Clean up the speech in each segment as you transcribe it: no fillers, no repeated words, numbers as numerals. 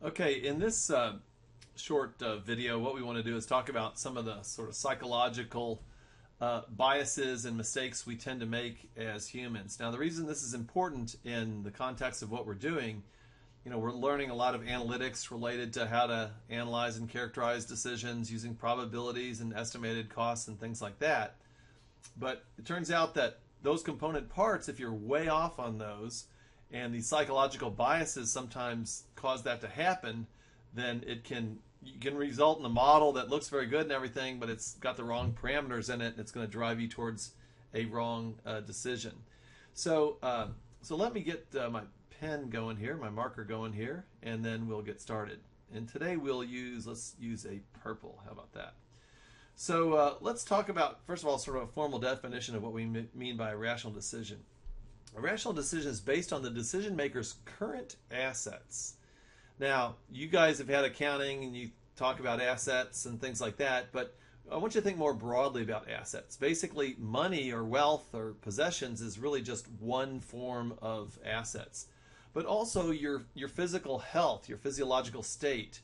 Okay, in this short video, what we want to do is talk about some of the sort of psychological biases and mistakes we tend to make as humans. Now, the reason this is important in the context of what we're doing, we're learning a lot of analytics related to how to analyze and characterize decisions using probabilities and estimated costs and things like that. But it turns out that those component parts, if you're way off on those, and these psychological biases sometimes cause that to happen, then you can result in a model that looks very good and everything, but it's got the wrong parameters in it, and it's going to drive you towards a wrong decision. So let me get my pen going here, my marker going here, and then we'll get started. And today let's use a purple. How about that? So let's talk about, first of all, sort of a formal definition of what we mean by a rational decision. A rational decision is based on the decision maker's current assets. Now, you guys have had accounting and you talk about assets and things like that, but I want you to think more broadly about assets. Basically, money or wealth or possessions is really just one form of assets. But also your physical health, your physiological state,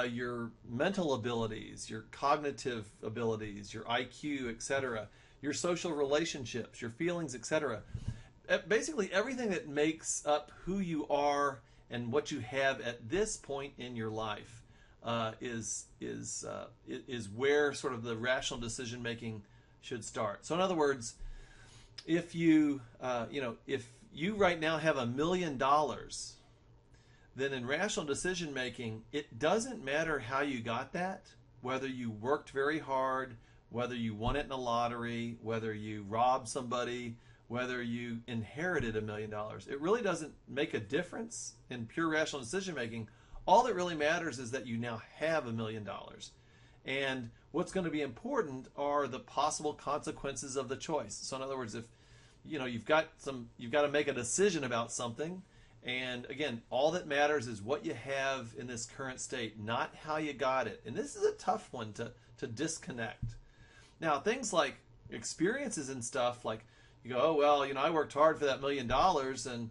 your mental abilities, your cognitive abilities, your IQ, etc., your social relationships, your feelings, etc. Basically, everything that makes up who you are and what you have at this point in your life is where sort of the rational decision making should start. So, in other words, if you right now have $1 million, then in rational decision making, it doesn't matter how you got that, whether you worked very hard, whether you won it in a lottery, whether you robbed somebody, whether you inherited $1 million. It really doesn't make a difference in pure rational decision making. All that really matters is that you now have $1 million. And what's going to be important are the possible consequences of the choice. So in other words, if you've got to make a decision about something, and again, all that matters is what you have in this current state, not how you got it. And this is a tough one to disconnect. Now, things like experiences and stuff, like you go, oh, well, I worked hard for that $1 million and,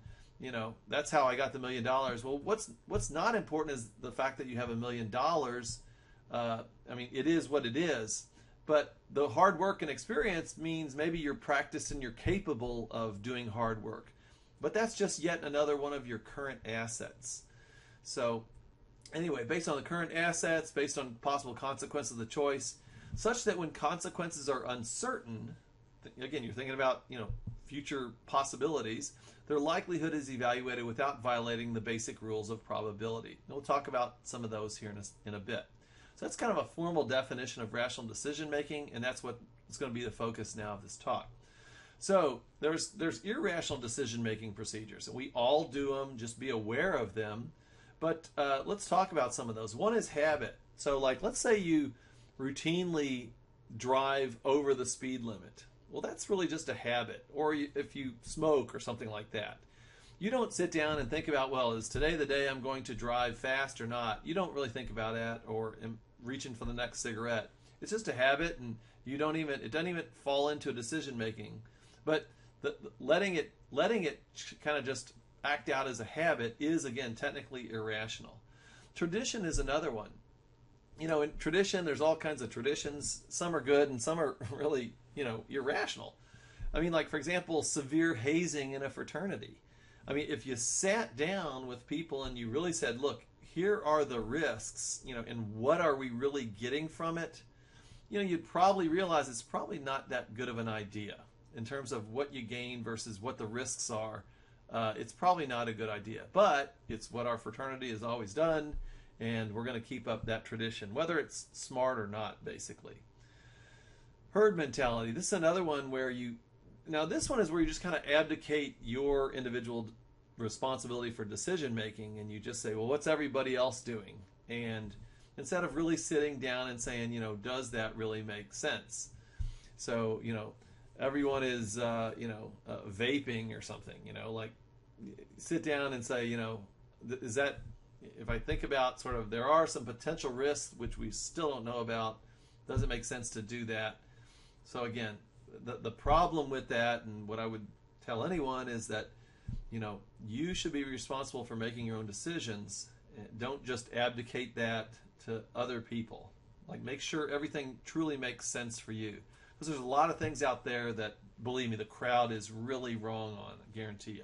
that's how I got the $1 million. Well, what's not important is the fact that you have $1 million. It is what it is. But the hard work and experience means maybe you're practiced and you're capable of doing hard work. But that's just yet another one of your current assets. So anyway, based on the current assets, based on possible consequences of the choice, such that when consequences are uncertain, again, you're thinking about future possibilities, their likelihood is evaluated without violating the basic rules of probability. And we'll talk about some of those here in a bit. So that's kind of a formal definition of rational decision making, and that's what is going to be the focus now of this talk. So there's irrational decision making procedures, and we all do them. Just be aware of them. But let's talk about some of those. One is habit. So let's say you routinely drive over the speed limit. Well, that's really just a habit. Or if you smoke or something like that. You don't sit down and think about, well, is today the day I'm going to drive fast or not? You don't really think about that, or reaching for the next cigarette. It's just a habit, and it doesn't even fall into decision making. But letting it kind of just act out as a habit is, again, technically irrational. Tradition is another one. In tradition, there's all kinds of traditions. Some are good and some are really, irrational. For example, severe hazing in a fraternity. If you sat down with people and you really said, look, here are the risks, and what are we really getting from it? You'd probably realize it's probably not that good of an idea in terms of what you gain versus what the risks are. It's probably not a good idea, but it's what our fraternity has always done, and we're going to keep up that tradition, whether it's smart or not, basically. Herd mentality. This is another one where this one is where you just kind of abdicate your individual responsibility for decision making, and you just say, well, what's everybody else doing? And instead of really sitting down and saying, does that really make sense? So, everyone is, vaping or something, sit down and say, is that, if I think about sort of, there are some potential risks which we still don't know about, does it make sense to do that? So again, the problem with that, and what I would tell anyone, is that you should be responsible for making your own decisions, Don't just abdicate that to other people. Like, make sure everything truly makes sense for you. Because there's a lot of things out there that, believe me, the crowd is really wrong on, I guarantee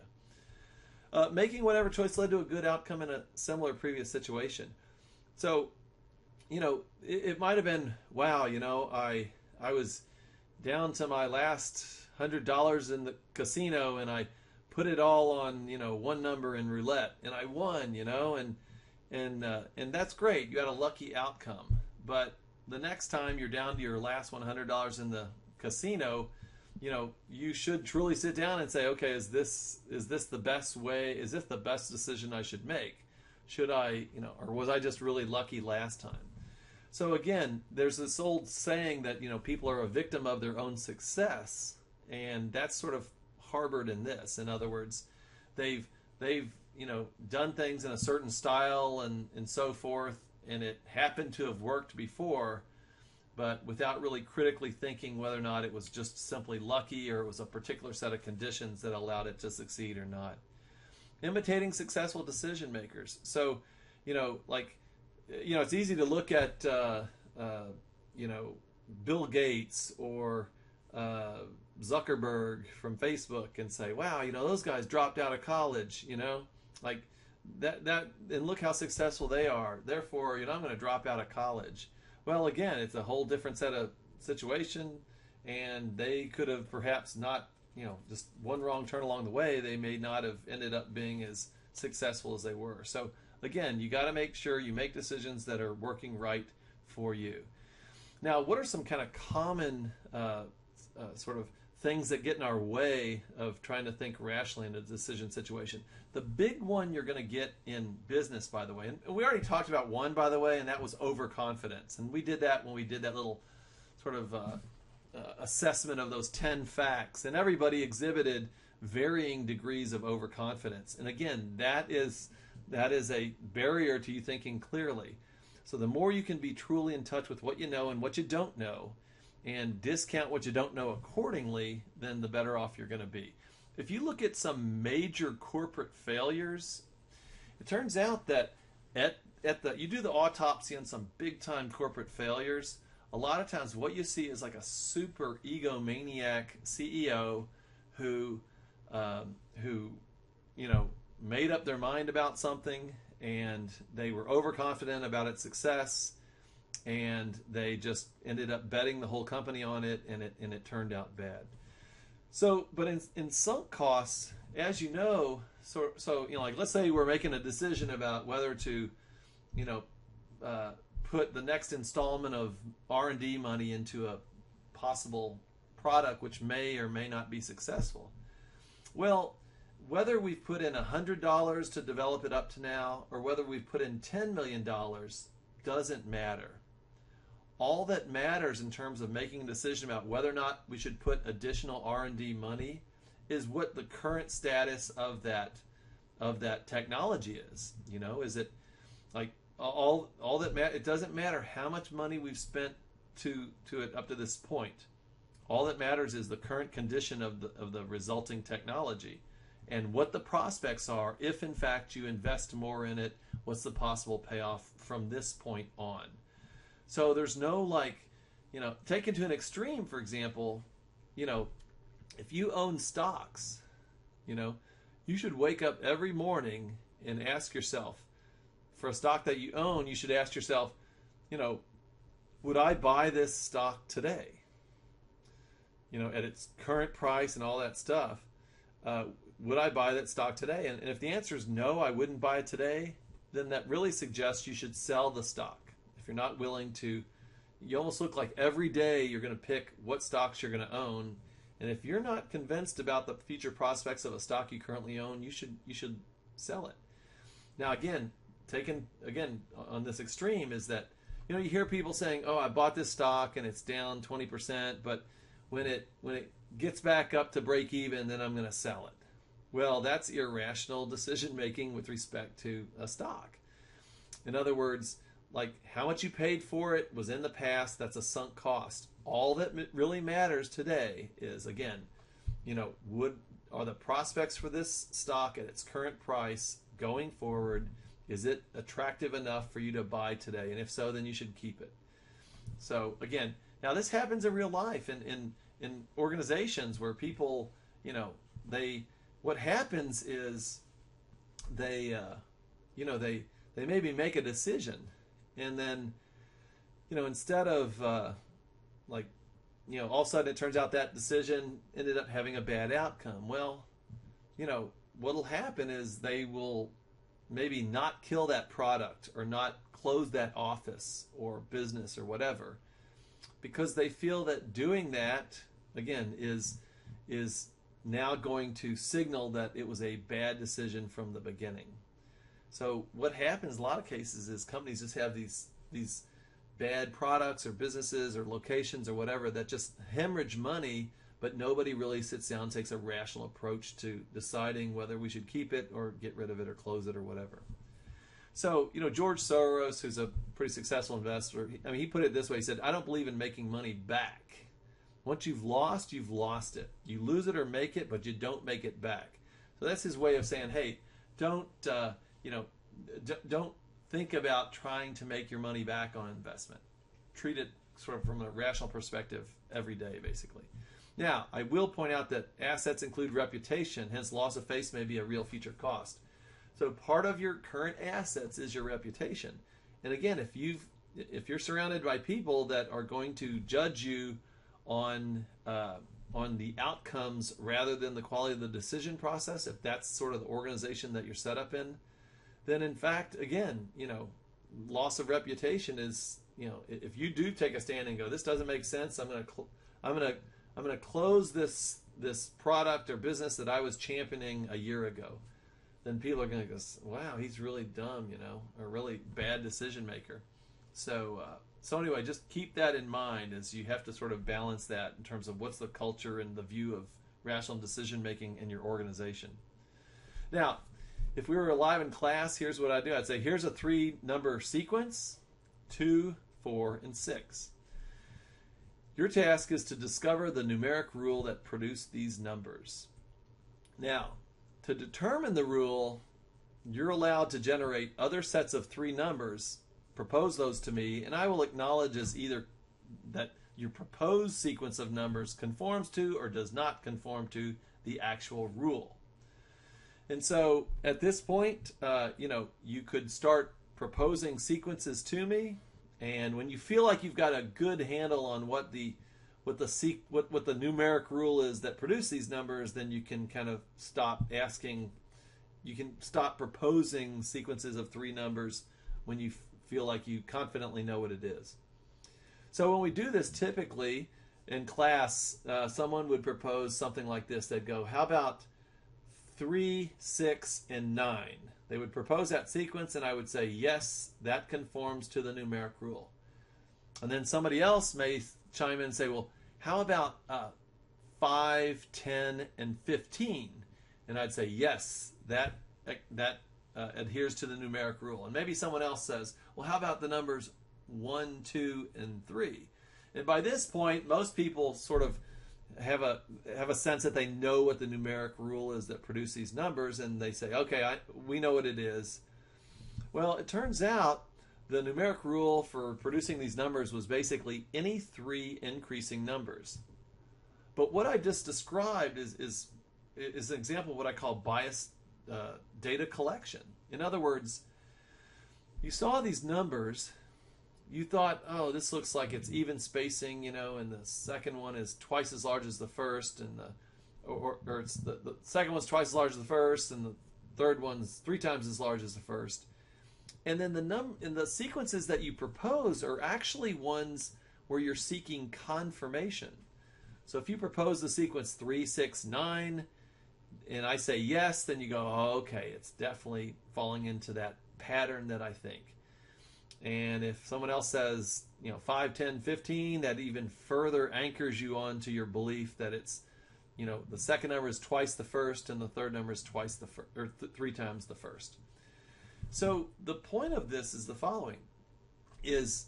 you. Making whatever choice led to a good outcome in a similar previous situation. So, it might have been, wow, I was down to my last $100 in the casino, and I put it all on, one number in roulette, and I won, and that's great. You had a lucky outcome. But the next time you're down to your last $100 in the casino, you should truly sit down and say, okay, is this the best way? Is this the best decision I should make? Should I, or was I just really lucky last time? So again, there's this old saying that, people are a victim of their own success, and that's sort of harbored in this. In other words, they've done things in a certain style and so forth, and it happened to have worked before, but without really critically thinking whether or not it was just simply lucky or it was a particular set of conditions that allowed it to succeed or not. Imitating successful decision makers. So, it's easy to look at, Bill Gates or Zuckerberg from Facebook and say, wow, those guys dropped out of college, like that, and look how successful they are. Therefore, I'm going to drop out of college. Well, again, it's a whole different set of situation, and they could have perhaps not, just one wrong turn along the way, they may not have ended up being as successful as they were. So again, you got to make sure you make decisions that are working right for you. Now, what are some kind of common sort of things that get in our way of trying to think rationally in a decision situation? The big one you're going to get in business, by the way, and we already talked about one, by the way, and that was overconfidence. And we did that when we did that little sort of assessment of those 10 facts, and everybody exhibited varying degrees of overconfidence. And again, that is a barrier to you thinking clearly. So the more you can be truly in touch with what you know and what you don't know, and discount what you don't know accordingly, then the better off you're going to be. If you look at some major corporate failures, it turns out that you do the autopsy on some big time corporate failures, a lot of times what you see is like a super egomaniac CEO who made up their mind about something, and they were overconfident about its success, and they just ended up betting the whole company on it, and it turned out bad. So, but in sunk costs, as you know, like let's say we're making a decision about whether to, put the next installment of R&D money into a possible product which may or may not be successful. Well, whether we've put in $100 to develop it up to now, or whether we've put in $10 million, doesn't matter. All that matters in terms of making a decision about whether or not we should put additional R&D money is what the current status of that technology is. Is it like all that it doesn't matter how much money we've spent to it up to this point. All that matters is the current condition of the resulting technology, and what the prospects are if in fact you invest more in it. What's the possible payoff from this point on? So there's no taken to an extreme, for example, if you own stocks, you should wake up every morning and ask yourself, for a stock that you own, you should ask yourself, would I buy this stock today? At its current price and all that stuff, would I buy that stock today? And if the answer is no, I wouldn't buy it today, then that really suggests you should sell the stock. If you're not willing to, you almost look like every day you're going to pick what stocks you're going to own. And if you're not convinced about the future prospects of a stock you currently own, you should sell it. Now, again, taken again on this extreme is that, you hear people saying, oh, I bought this stock and it's down 20%, but when it gets back up to break even, then I'm going to sell it. Well, that's irrational decision making with respect to a stock. In other words, like how much you paid for it was in the past. That's a sunk cost. All that really matters today is, again, are the prospects for this stock at its current price going forward Is it attractive enough for you to buy today? And if so, then you should keep it. So again, now this happens in real life in organizations where people, they what happens is they they maybe make a decision, and then instead of like all of a sudden it turns out that decision ended up having a bad outcome. Well, what'll happen is they will maybe not kill that product or not close that office or business or whatever, because they feel that doing that again is now going to signal that it was a bad decision from the beginning. So what happens in a lot of cases is companies just have these bad products or businesses or locations or whatever that just hemorrhage money, but nobody really sits down and takes a rational approach to deciding whether we should keep it or get rid of it or close it or whatever. So, George Soros, who's a pretty successful investor, he put it this way. He said, I don't believe in making money back. Once you've lost it. You lose it or make it, but you don't make it back. So that's his way of saying, hey, don't think about trying to make your money back on investment. Treat it sort of from a rational perspective every day, basically. Now, I will point out that assets include reputation, hence loss of face may be a real future cost. So part of your current assets is your reputation. And again, if you're surrounded by people that are going to judge you on the outcomes rather than the quality of the decision process, if that's sort of the organization that you're set up in, then in fact, again, loss of reputation is, if you do take a stand and go, this doesn't make sense, I'm going to close this product or business that I was championing a year ago, then people are going to go, wow, he's really dumb, or really bad decision maker. So anyway, just keep that in mind as you have to sort of balance that in terms of what's the culture and the view of rational decision making in your organization. Now, if we were alive in class, here's what I'd do. I'd say, here's a 3-number sequence, 2, 4, and 6. Your task is to discover the numeric rule that produced these numbers. Now, to determine the rule, you're allowed to generate other sets of 3 numbers, propose those to me, and I will acknowledge as either that your proposed sequence of numbers conforms to or does not conform to the actual rule. And so at this point, you could start proposing sequences to me, and when you feel like you've got a good handle on what the numeric rule is that produce these numbers, then you can kind of stop asking. You can stop proposing sequences of 3 numbers when you feel like you confidently know what it is. So when we do this, typically in class, someone would propose something like this. They'd go, how about 3, 6, and 9? They would propose that sequence, and I would say, yes, that conforms to the numeric rule. And then somebody else may chime in and say, well, how about 5, 10, and 15? And I'd say, yes, that adheres to the numeric rule. And maybe someone else says, well, how about the numbers 1, 2, and 3? And by this point, most people sort of have a sense that they know what the numeric rule is that produce these numbers, and they say, okay, we know what it is. Well, it turns out the numeric rule for producing these numbers was basically any 3 increasing numbers. But what I just described is an example of what I call biased data collection. In other words, you saw these numbers, you thought, oh, this looks like it's even spacing, and the second one is twice as large as the first, and it's the second one's twice as large as the first, and the third one's 3 times as large as the first. And then the sequences that you propose are actually ones where you're seeking confirmation. So if you propose the sequence 3, 6, 9, and I say yes, then you go, oh, okay, it's definitely falling into that pattern that I think. And if someone else says, 5, 10, 15, that even further anchors you onto your belief that it's, the second number is twice the first and the third number is twice the or 3 times the first. So the point of this is the following: is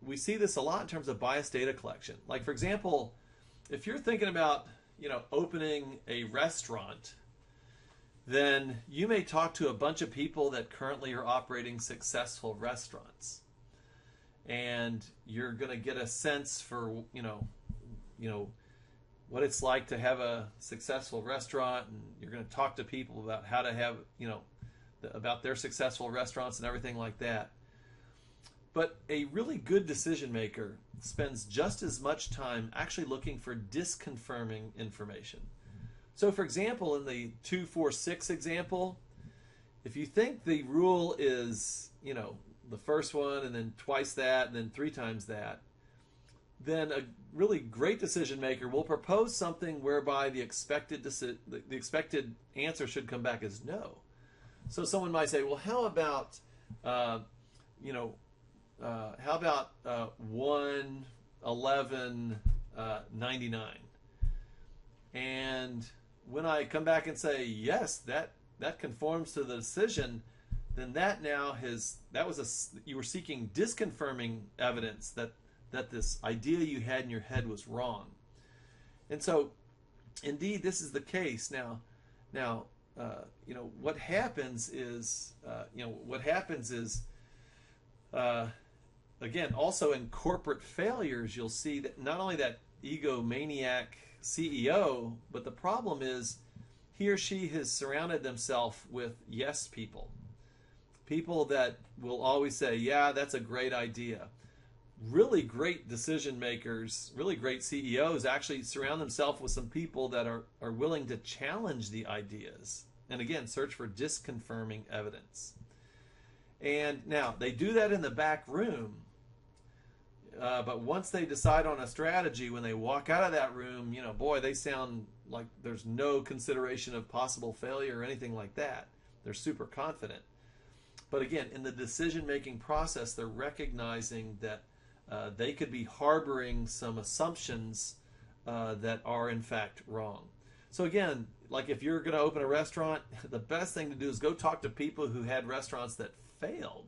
we see this a lot in terms of biased data collection. Like, for example, if you're thinking about opening a restaurant, then you may talk to a bunch of people that currently are operating successful restaurants. And you're going to get a sense for, what it's like to have a successful restaurant, and you're going to talk to people about how to have, about their successful restaurants and everything like that. But a really good decision maker spends just as much time actually looking for disconfirming information. So for example, in the 2-4-6 example, if you think the rule is, the first one and then twice that and then 3 times that, then a really great decision maker will propose something whereby the expected answer should come back as no. So someone might say, well, how about 1-11-99? And when I come back and say yes, that conforms to the decision, then you were seeking disconfirming evidence that this idea you had in your head was wrong. And so, indeed, this is the case. Now, what happens is, again, also in corporate failures, you'll see that not only that egomaniac CEO, but the problem is he or she has surrounded themselves with yes people. People that will always say, yeah, that's a great idea. Really great decision makers, really great CEOs actually surround themselves with some people that are willing to challenge the ideas. And again, search for disconfirming evidence. And now, they do that in the back room. But once they decide on a strategy, when they walk out of that room, boy, they sound like there's no consideration of possible failure or anything like that. They're super confident. But again, in the decision-making process, they're recognizing that they could be harboring some assumptions that are in fact wrong. So again, like if you're going to open a restaurant, the best thing to do is go talk to people who had restaurants that failed.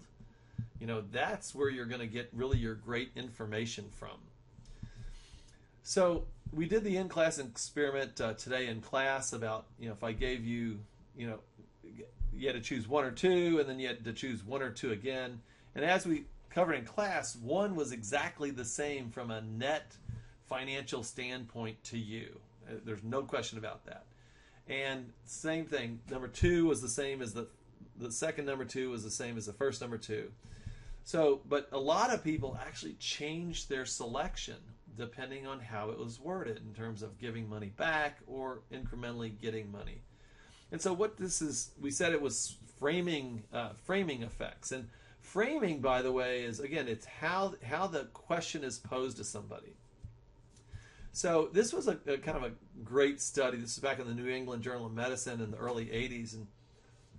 That's where you're going to get really your great information from. So we did the in-class experiment today in class about, if I gave you, you had to choose 1 or 2, and then you had to choose 1 or 2 again. And as we covered in class, 1 was exactly the same from a net financial standpoint to you. There's no question about that. And same thing, number 2 was the same as the second number 2 was the same as the first number 2. So, but a lot of people actually changed their selection depending on how it was worded in terms of giving money back or incrementally getting money. And so what this is, we said it was framing effects. And framing, by the way, is, again, it's how the question is posed to somebody. So this was a kind of a great study. This is back in the New England Journal of Medicine in the early 80s. And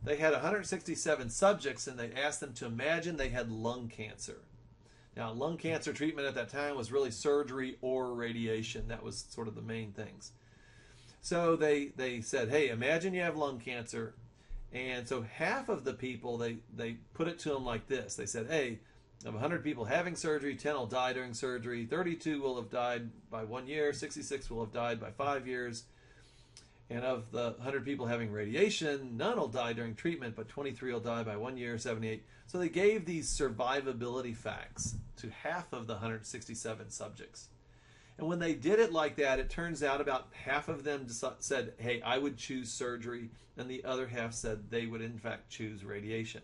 they had 167 subjects, and they asked them to imagine they had lung cancer. Now, lung cancer treatment at that time was really surgery or radiation. That was sort of the main things. So they said, hey, imagine you have lung cancer. And so half of the people, they put it to them like this. They said, hey, of 100 people having surgery, 10 will die during surgery, 32 will have died by 1 year, 66 will have died by 5 years. And of the 100 people having radiation, none will die during treatment, but 23 will die by 1 year, 78. So they gave these survivability facts to half of the 167 subjects. And when they did it like that, it turns out about half of them said, hey, I would choose surgery, and the other half said they would in fact choose radiation.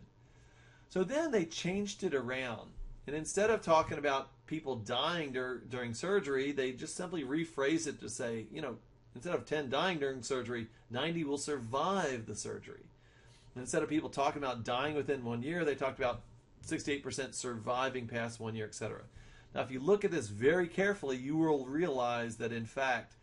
So then they changed it around. And instead of talking about people dying during surgery, they just simply rephrased it to say, instead of 10 dying during surgery, 90 will survive the surgery. And instead of people talking about dying within 1 year, they talked about 68% surviving past 1 year, etc. Now, if you look at this very carefully, you will realize that, in fact,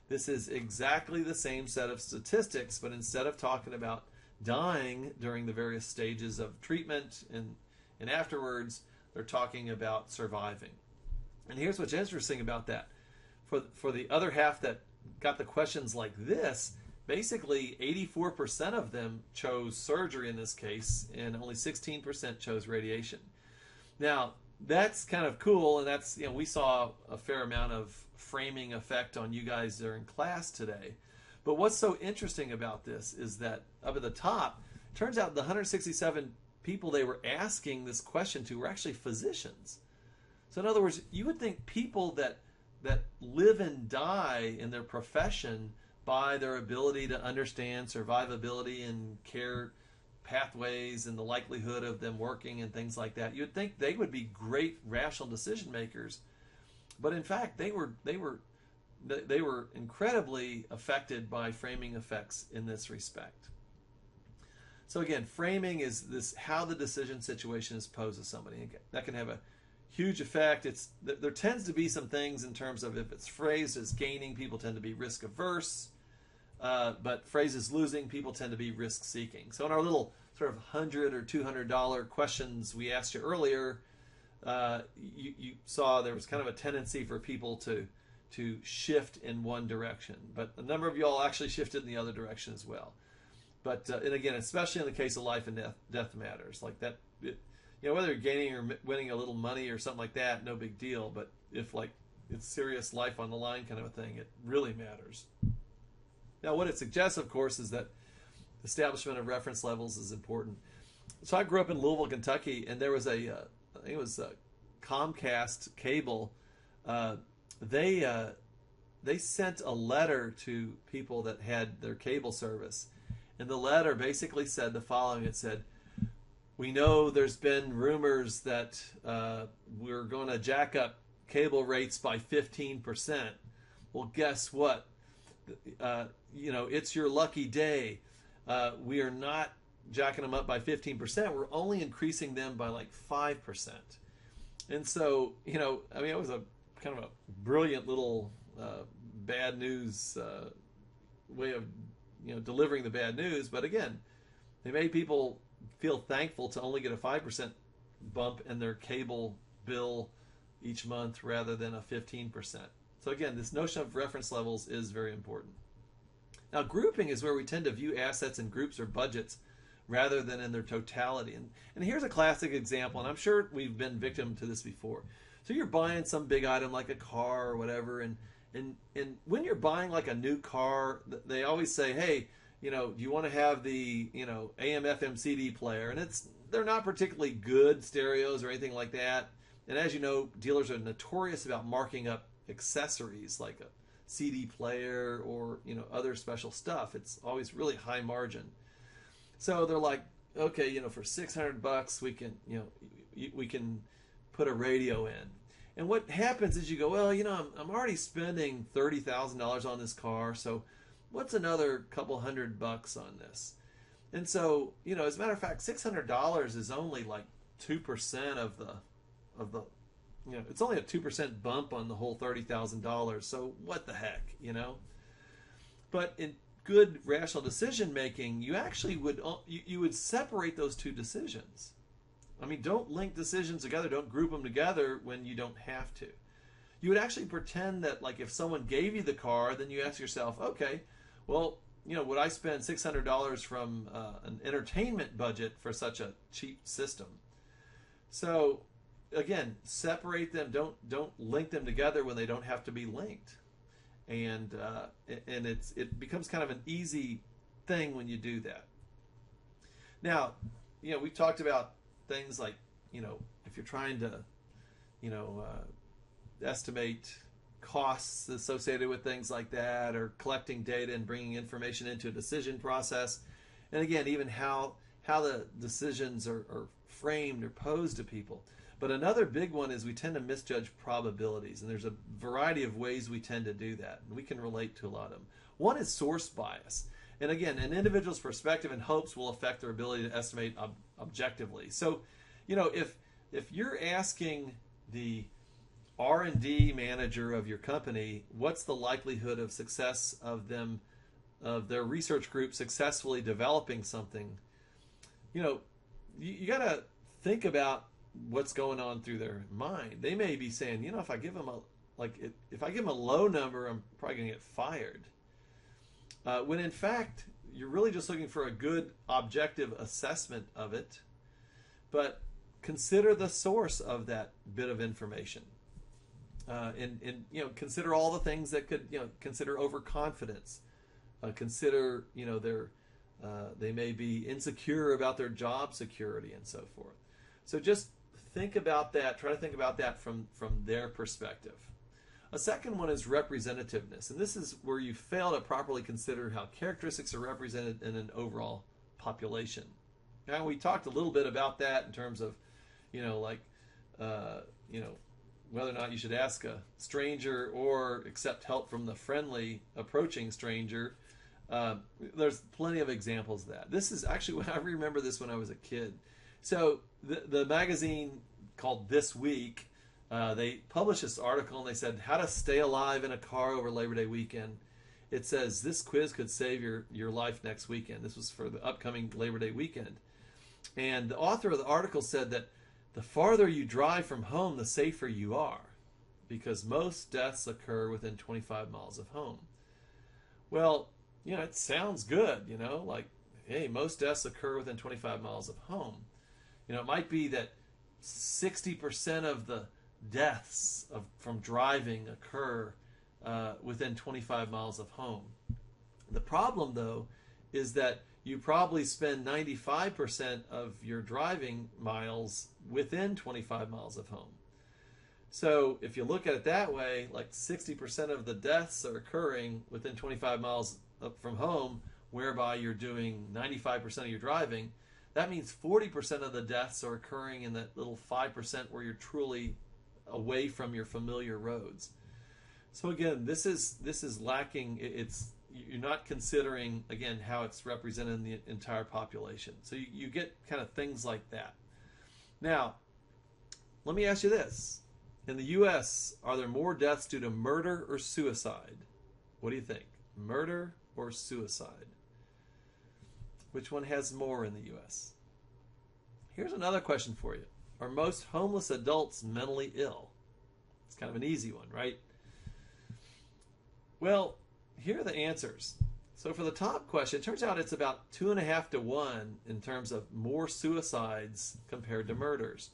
this is exactly the same set of statistics, but instead of talking about dying during the various stages of treatment and afterwards, they're talking about surviving. And here's what's interesting about that. For the other half that got the questions like this, basically 84% of them chose surgery in this case, and only 16% chose radiation. Now, that's kind of cool, and that's, we saw a fair amount of framing effect on you guys during class today. But what's so interesting about this is that up at the top. Turns out the 167 people they were asking this question to were actually physicians. So in other words, you would think people that live and die in their profession by their ability to understand survivability and care pathways and the likelihood of them working and things like that, you'd think they would be great rational decision makers. But in fact, they were incredibly affected by framing effects in this respect. So again, framing is this how the decision situation is posed to somebody. That can have a huge effect. There tends to be some things in terms of if it's phrased as gaining, people tend to be risk averse. But phrased as losing, people tend to be risk seeking. So in our little sort of $100 or $200 questions we asked you earlier, you saw there was kind of a tendency for people to shift in one direction, but a number of y'all actually shifted in the other direction as well. But and again, especially in the case of life and death matters like that. Whether you're gaining or winning a little money or something like that, no big deal. But if like it's serious life on the line kind of a thing, it really matters. Now, what it suggests, of course, is that establishment of reference levels is important. So I grew up in Louisville, Kentucky, and there was I think it was Comcast cable. They sent a letter to people that had their cable service, and the letter basically said the following. It said, "We know there's been rumors that we're going to jack up cable rates by 15%. Well, guess what? It's your lucky day. We are not jacking them up by 15%. We're only increasing them by like 5%. And so, it was a kind of a brilliant little bad news way of, delivering the bad news. But again, they made people feel thankful to only get a 5% bump in their cable bill each month rather than a 15%. So again, this notion of reference levels is very important. Now, grouping is where we tend to view assets in groups or budgets rather than in their totality. And here's a classic example, and I'm sure we've been victim to this before. So you're buying some big item like a car or whatever, and when you're buying like a new car, they always say, hey, do you want to have the AM FM CD player? And they're not particularly good stereos or anything like that. And as you know, dealers are notorious about marking up accessories like a CD player or other special stuff. It's always really high margin. So they're like, okay, for $600 we can we can put a radio in. And what happens is you go, well, I'm already spending $30,000 on this car, so what's another couple $100 on this? And so as a matter of fact, $600 is only like 2% of the it's only a 2% bump on the whole $30,000. So what the heck, But in good rational decision making, you actually would separate those two decisions. I mean, don't link decisions together. Don't group them together when you don't have to. You would actually pretend that, like, if someone gave you the car, then you ask yourself, okay, well, would I spend $600 from an entertainment budget for such a cheap system? So again, separate them. Don't link them together when they don't have to be linked, and it becomes kind of an easy thing when you do that. Now, we talked about things like if you're trying to estimate costs associated with things like that, or collecting data and bringing information into a decision process, and again, even how the decisions are framed or posed to people. But another big one is we tend to misjudge probabilities, and there's a variety of ways we tend to do that, and we can relate to a lot of them. One is source bias, and again, an individual's perspective and hopes will affect their ability to estimate objectively. So, if you're asking the R&D manager of your company, what's the likelihood of success of their research group successfully developing something, you got to think about what's going on through their mind. They may be saying, if I give them a low number, I'm probably going to get fired. When in fact, you're really just looking for a good objective assessment of it. But consider the source of that bit of information. And consider all the things that could, consider overconfidence. Consider, their They may be insecure about their job security and so forth. So just think about that. Try to think about that from their perspective. A second one is representativeness, and this is where you fail to properly consider how characteristics are represented in an overall population. Now, we talked a little bit about that in terms of, whether or not you should ask a stranger or accept help from the friendly approaching stranger. There's plenty of examples of that. This is actually, I remember this when I was a kid. So the magazine called This Week, they published this article and they said how to stay alive in a car over Labor Day weekend. It says this quiz could save your life next weekend. This was for the upcoming Labor Day weekend. And the author of the article said that the farther you drive from home, the safer you are, because most deaths occur within 25 miles of home. Well, it sounds good, like, hey, most deaths occur within 25 miles of home. It might be that 60% of the deaths from driving occur within 25 miles of home. The problem, though, is that you probably spend 95% of your driving miles within 25 miles of home. So if you look at it that way, like 60% of the deaths are occurring within 25 miles from home, whereby you're doing 95% of your driving. That means 40% of the deaths are occurring in that little 5% where you're truly away from your familiar roads. So again, this is lacking. You're not considering, again, how it's represented in the entire population. So you get kind of things like that. Now, let me ask you this. In the U.S., are there more deaths due to murder or suicide? What do you think? Murder or suicide? Which one has more in the U.S.? Here's another question for you. Are most homeless adults mentally ill? It's kind of an easy one, right? Well, here are the answers. So for the top question, it turns out it's about 2.5 to 1 in terms of more suicides compared to murders.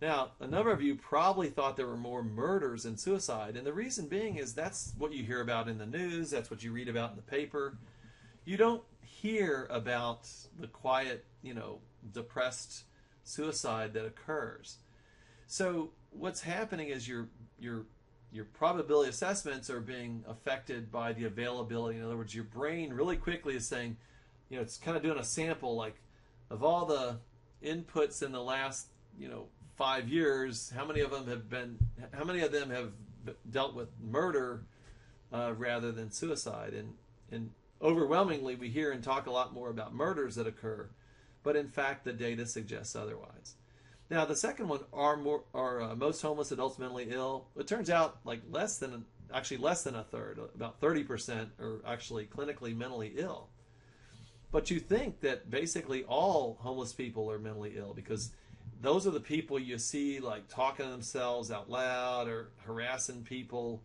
Now, a number of you probably thought there were more murders than suicide, and the reason being is that's what you hear about in the news, that's what you read about in the paper. You don't hear about the quiet, depressed suicide that occurs. So what's happening is your probability assessments are being affected by the availability. In other words, your brain really quickly is saying, it's kind of doing a sample, like, of all the inputs in the last, 5 years, how many of them have dealt with murder rather than suicide? And overwhelmingly, we hear and talk a lot more about murders that occur, but in fact, the data suggests otherwise. Now, the second one, are most homeless adults mentally ill? It turns out like less than a third, about 30% are actually clinically mentally ill. But you think that basically all homeless people are mentally ill, because those are the people you see like talking to themselves out loud or harassing people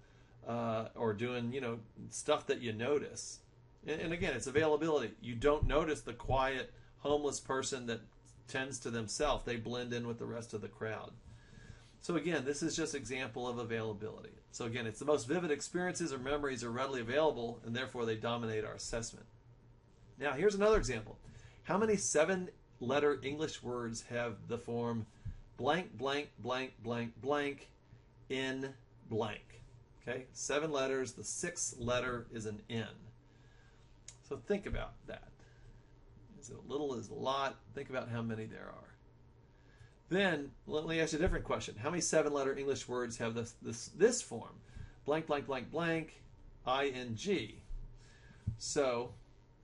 or doing, stuff that you notice. And again, it's availability. You don't notice the quiet homeless person that tends to themselves. They blend in with the rest of the crowd. So again, this is just an example of availability. So again, it's the most vivid experiences or memories are readily available, and therefore they dominate our assessment. Now, here's another example. How many 7-letter English words have the form blank, blank, blank, blank, blank in blank? Okay, 7 letters. The 6th letter is an N. So think about that. Is it a little? Is it a lot? Think about how many there are. Then let me ask you a different question. How many 7-letter English words have this form? Blank, blank, blank, blank, ing. So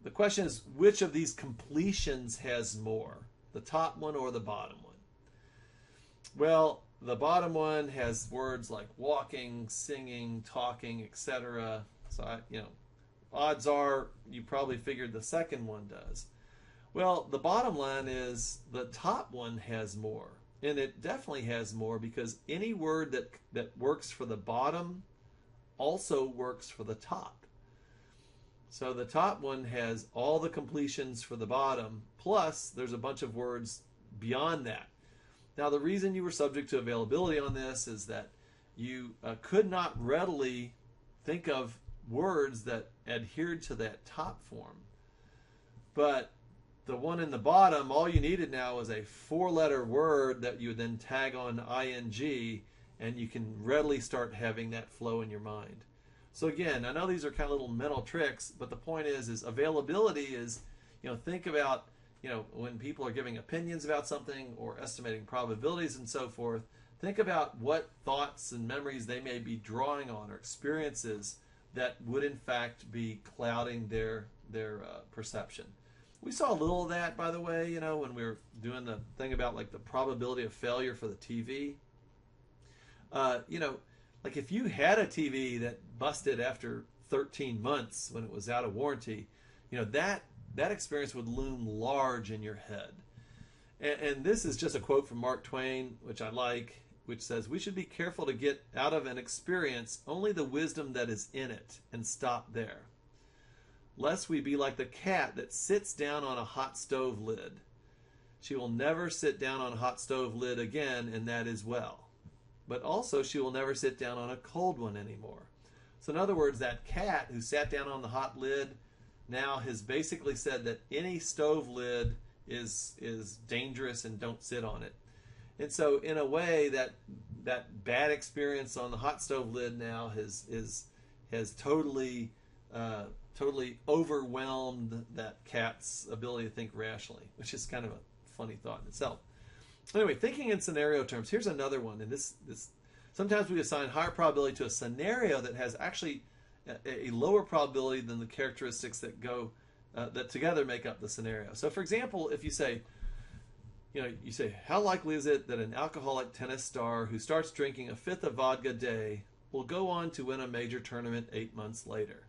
the question is, which of these completions has more? The top one or the bottom one? Well, the bottom one has words like walking, singing, talking, etc. So odds are you probably figured the second one does. Well, the bottom line is the top one has more. And it definitely has more, because any word that works for the bottom also works for the top. So the top one has all the completions for the bottom, plus there's a bunch of words beyond that. Now, the reason you were subject to availability on this is that you could not readily think of words that adhered to that top form. But the one in the bottom, all you needed now was a 4-letter word that you would then tag on ing, and you can readily start having that flow in your mind. So again, I know these are kind of little mental tricks, but the point is availability is, think about, when people are giving opinions about something or estimating probabilities and so forth, think about what thoughts and memories they may be drawing on or experiences that would in fact be clouding their perception. We saw a little of that, by the way, when we were doing the thing about like the probability of failure for the TV. Like if you had a TV that busted after 13 months when it was out of warranty, that experience would loom large in your head. And this is just a quote from Mark Twain, which I like, which says, "We should be careful to get out of an experience only the wisdom that is in it and stop there. Lest we be like the cat that sits down on a hot stove lid. She will never sit down on a hot stove lid again, and that is well. But also she will never sit down on a cold one anymore." So in other words, that cat who sat down on the hot lid now has basically said that any stove lid is dangerous and don't sit on it. And so in a way, that bad experience on the hot stove lid now has totally overwhelmed that cat's ability to think rationally, which is kind of a funny thought in itself. Anyway, thinking in scenario terms, here's another one. And this sometimes we assign higher probability to a scenario that has actually a lower probability than the characteristics that go that together make up the scenario. So, for example, if you say, how likely is it that an alcoholic tennis star who starts drinking a fifth of vodka a day will go on to win a major tournament 8 months later?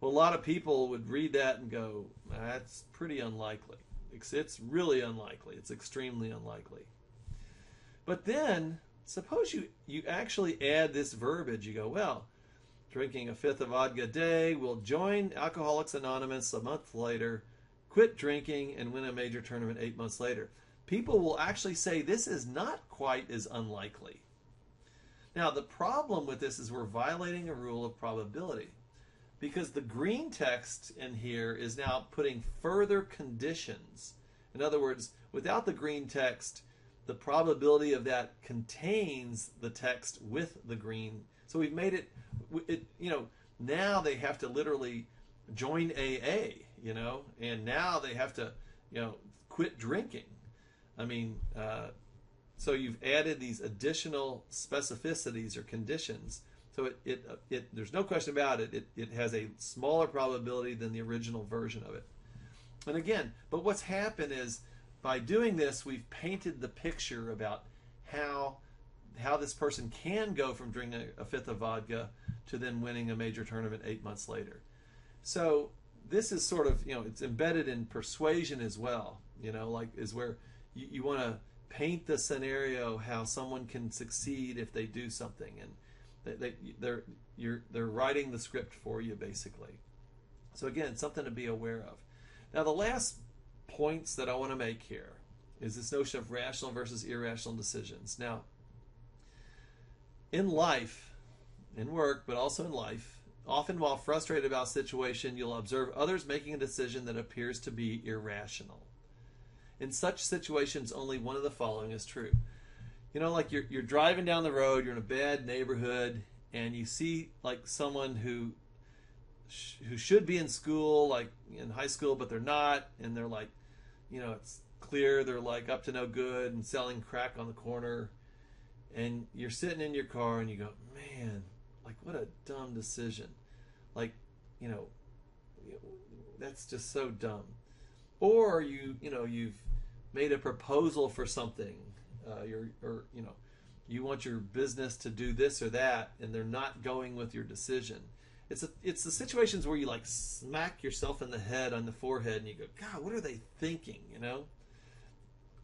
Well, a lot of people would read that and go, that's pretty unlikely. It's really unlikely. It's extremely unlikely. But then, suppose you actually add this verbiage. You go, well, drinking a fifth of vodka a day will join Alcoholics Anonymous a month later, quit drinking, and win a major tournament 8 months later. People will actually say this is not quite as unlikely. Now, the problem with this is we're violating a rule of probability, because the green text in here is now putting further conditions. In other words, without the green text, the probability of that contains the text with the green. So we've made it now they have to literally join AA, and now they have to, quit drinking. I mean, so you've added these additional specificities or conditions. So there's no question about it. It has a smaller probability than the original version of it. And again, but what's happened is by doing this, we've painted the picture about how this person can go from drinking a fifth of vodka to then winning a major tournament 8 months later. So this is sort of, it's embedded in persuasion as well, is where you want to paint the scenario how someone can succeed if they do something, and they're writing the script for you basically. So again, something to be aware of. Now the last points that I want to make here is this notion of rational versus irrational decisions. Now, in life, in work, but also in life, often while frustrated about a situation, you'll observe others making a decision that appears to be irrational. In such situations, only one of the following is true. Like you're driving down the road, you're in a bad neighborhood, and you see like someone who should be in school, like in high school, but they're not, and they're like, it's clear they're like up to no good and selling crack on the corner, and you're sitting in your car and you go, man, like what a dumb decision. Like, that's just so dumb. Or you've made a proposal for something, you want your business to do this or that, and they're not going with your decision. It's the situations where you like smack yourself in the head on the forehead and you go, God, what are they thinking?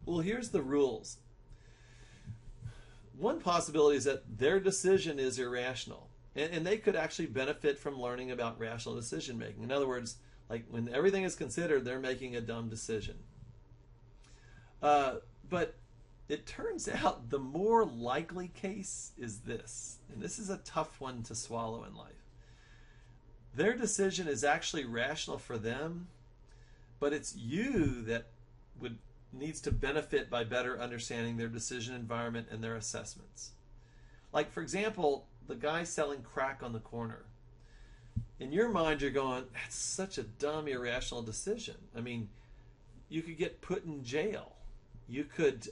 Well, here's the rules. One possibility is that their decision is irrational, and they could actually benefit from learning about rational decision making. In other words, like when everything is considered, they're making a dumb decision. But it turns out the more likely case is this, and this is a tough one to swallow in life. Their decision is actually rational for them, but it's you that would needs to benefit by better understanding their decision environment and their assessments. Like, for example, the guy selling crack on the corner. In your mind, you're going, that's such a dumb, irrational decision. I mean, you could get put in jail. You could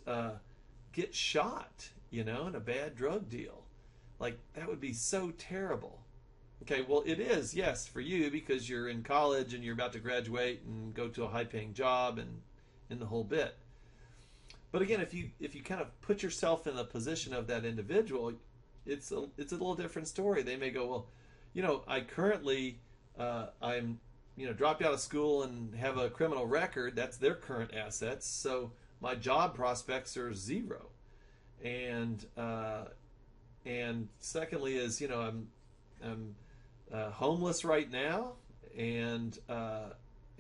get shot, in a bad drug deal. Like, that would be so terrible. Okay, well, it is, yes, for you, because you're in college and you're about to graduate and go to a high-paying job and in the whole bit. But again, if you kind of put yourself in the position of that individual, it's a little different story. They may go, well, I currently I'm dropped out of school and have a criminal record. That's their current assets. So my job prospects are zero. And secondly is I'm homeless right now, and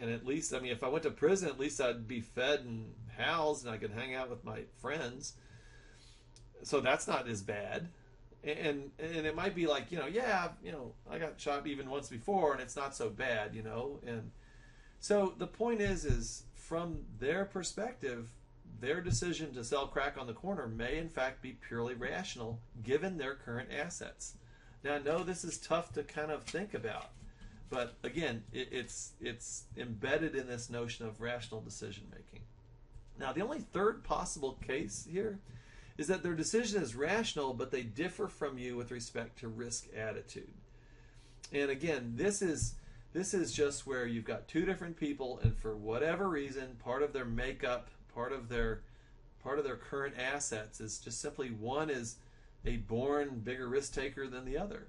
at least, I mean, if I went to prison, at least I'd be fed and housed, and I could hang out with my friends. So that's not as bad. And it might be like, I got shot even once before, and it's not so bad, And so the point is from their perspective, their decision to sell crack on the corner may in fact be purely rational given their current assets. Now, I know this is tough to kind of think about, but again, it's embedded in this notion of rational decision making. Now, the only third possible case here is that their decision is rational, but they differ from you with respect to risk attitude. And again, this is just where you've got two different people, and for whatever reason, part of their makeup, part of their current assets is just simply one is a born bigger risk taker than the other.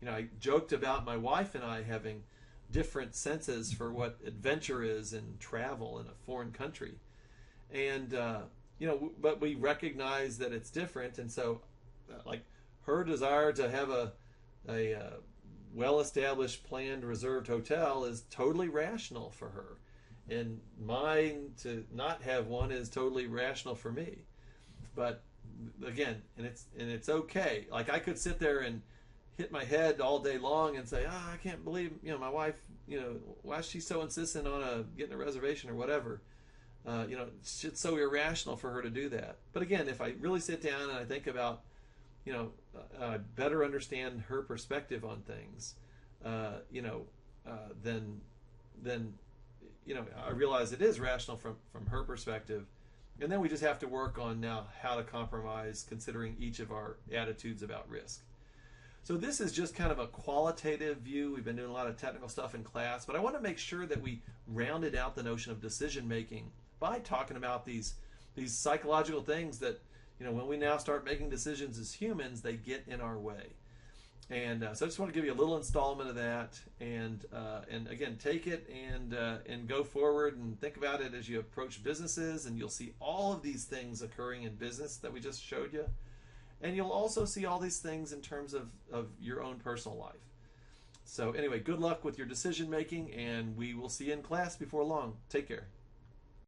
I joked about my wife and I having different senses for what adventure is and travel in a foreign country. And, but we recognize that it's different. And so, like, her desire to have a well-established, planned, reserved hotel is totally rational for her. And mine to not have one is totally rational for me. But again, and it's okay. Like, I could sit there and hit my head all day long and say, I can't believe, my wife, why is she so insistent on getting a reservation or whatever? It's so irrational for her to do that. But again, if I really sit down and I think about, better understand her perspective on things, then I realize it is rational from her perspective. And then we just have to work on now how to compromise considering each of our attitudes about risk. So this is just kind of a qualitative view. We've been doing a lot of technical stuff in class, but I want to make sure that we rounded out the notion of decision making by talking about these psychological things that, when we now start making decisions as humans, they get in our way. And so I just want to give you a little installment of that, and again, take it and go forward and think about it as you approach businesses, and you'll see all of these things occurring in business that we just showed you, and you'll also see all these things in terms of your own personal life. So anyway, good luck with your decision making, and we will see you in class before long. Take care.